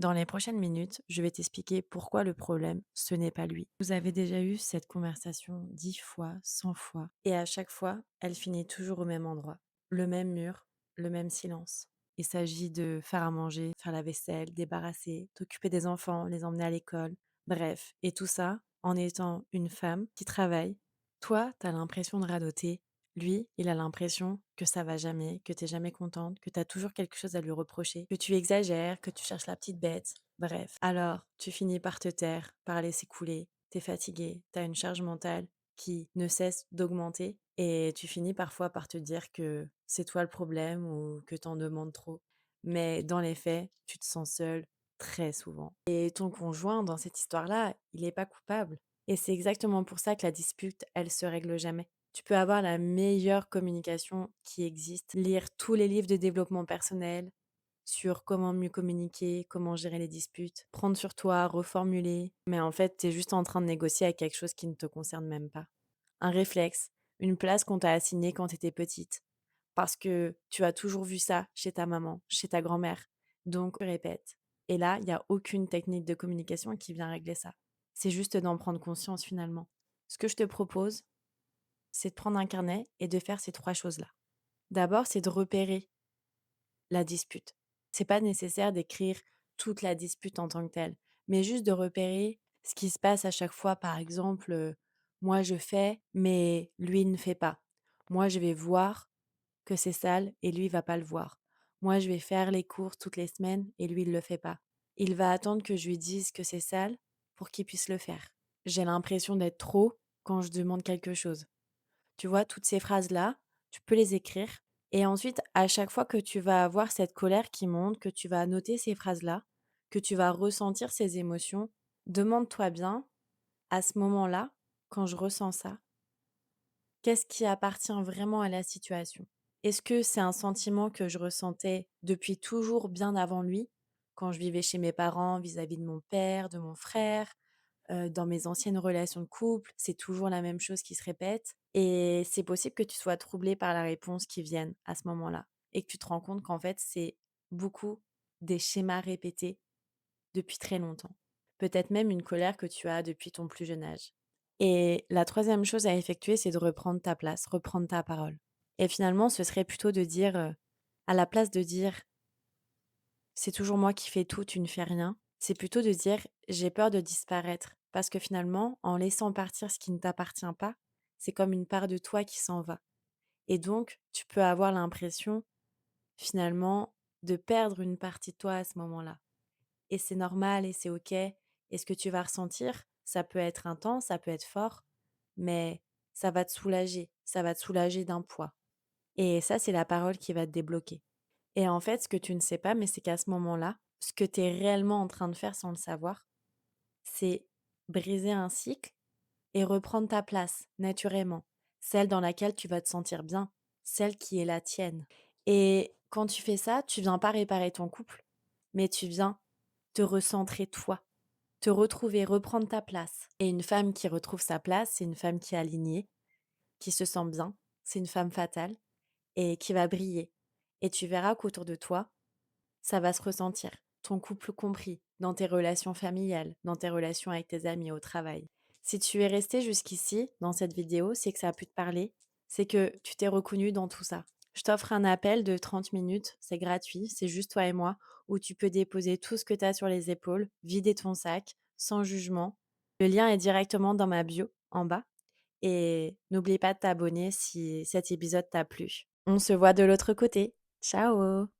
Dans les prochaines minutes, je vais t'expliquer pourquoi le problème, ce n'est pas lui. Vous avez déjà eu cette conversation 10 fois, 100 fois, et à chaque fois, elle finit toujours au même endroit. Le même mur, le même silence. Il s'agit de faire à manger, faire la vaisselle, débarrasser, t'occuper des enfants, les emmener à l'école. Bref, et tout ça en étant une femme qui travaille. Toi, t'as l'impression de radoter. Lui, il a l'impression que ça va jamais, que t'es jamais contente, que t'as toujours quelque chose à lui reprocher, que tu exagères, que tu cherches la petite bête. Bref. Alors, tu finis par te taire, par laisser couler. T'es fatigué, t'as une charge mentale qui ne cesse d'augmenter et tu finis parfois par te dire que c'est toi le problème ou que t'en demandes trop. Mais dans les faits, tu te sens seule très souvent. Et ton conjoint, dans cette histoire-là, il n'est pas coupable. Et c'est exactement pour ça que la dispute, elle se règle jamais. Tu peux avoir la meilleure communication qui existe, lire tous les livres de développement personnel sur comment mieux communiquer, comment gérer les disputes, prendre sur toi, reformuler. Mais en fait, tu es juste en train de négocier avec quelque chose qui ne te concerne même pas. Un réflexe, une place qu'on t'a assignée quand tu étais petite. Parce que tu as toujours vu ça chez ta maman, chez ta grand-mère. Donc, tu répètes. Et là, il n'y a aucune technique de communication qui vient régler ça. C'est juste d'en prendre conscience finalement. Ce que je te propose, c'est de prendre un carnet et de faire ces 3 choses-là. D'abord, c'est de repérer la dispute. C'est pas nécessaire d'écrire toute la dispute en tant que telle, mais juste de repérer ce qui se passe à chaque fois. Par exemple, moi je fais, mais lui ne fait pas. Moi je vais voir que c'est sale et lui il va pas le voir. Moi je vais faire les courses toutes les semaines et lui il le fait pas. Il va attendre que je lui dise que c'est sale pour qu'il puisse le faire. J'ai l'impression d'être trop quand je demande quelque chose. Tu vois, toutes ces phrases-là, tu peux les écrire et ensuite, à chaque fois que tu vas avoir cette colère qui monte, que tu vas noter ces phrases-là, que tu vas ressentir ces émotions, demande-toi bien, à ce moment-là, quand je ressens ça, qu'est-ce qui appartient vraiment à la situation? Est-ce que c'est un sentiment que je ressentais depuis toujours bien avant lui, quand je vivais chez mes parents vis-à-vis de mon père, de mon frère? Dans mes anciennes relations de couple, c'est toujours la même chose qui se répète et c'est possible que tu sois troublé par la réponse qui vienne à ce moment-là et que tu te rends compte qu'en fait, c'est beaucoup des schémas répétés depuis très longtemps. Peut-être même une colère que tu as depuis ton plus jeune âge. Et la troisième chose à effectuer, c'est de reprendre ta place, reprendre ta parole. Et finalement, ce serait plutôt de dire, à la place de dire: «C'est toujours moi qui fais tout, tu ne fais rien», c'est plutôt de dire: «J'ai peur de disparaître». Parce que finalement, en laissant partir ce qui ne t'appartient pas, c'est comme une part de toi qui s'en va. Et donc, tu peux avoir l'impression, finalement, de perdre une partie de toi à ce moment-là. Et c'est normal et c'est OK. Et ce que tu vas ressentir, ça peut être intense, ça peut être fort, mais ça va te soulager d'un poids. Et ça, c'est la parole qui va te débloquer. Et en fait, ce que tu ne sais pas, mais c'est qu'à ce moment-là, ce que tu es réellement en train de faire sans le savoir, c'est briser un cycle et reprendre ta place naturellement, celle dans laquelle tu vas te sentir bien, celle qui est la tienne. Et quand tu fais ça, tu viens pas réparer ton couple, mais tu viens te recentrer toi, te retrouver, reprendre ta place. Et une femme qui retrouve sa place, c'est une femme qui est alignée, qui se sent bien, c'est une femme fatale et qui va briller. Et tu verras qu'autour de toi, ça va se ressentir, ton couple compris, dans tes relations familiales, dans tes relations avec tes amis, au travail. Si tu es resté jusqu'ici dans cette vidéo, c'est que ça a pu te parler, c'est que tu t'es reconnu dans tout ça. Je t'offre un appel de 30 minutes, c'est gratuit, c'est juste toi et moi, où tu peux déposer tout ce que tu as sur les épaules, vider ton sac, sans jugement. Le lien est directement dans ma bio, en bas. Et n'oublie pas de t'abonner si cet épisode t'a plu. On se voit de l'autre côté. Ciao!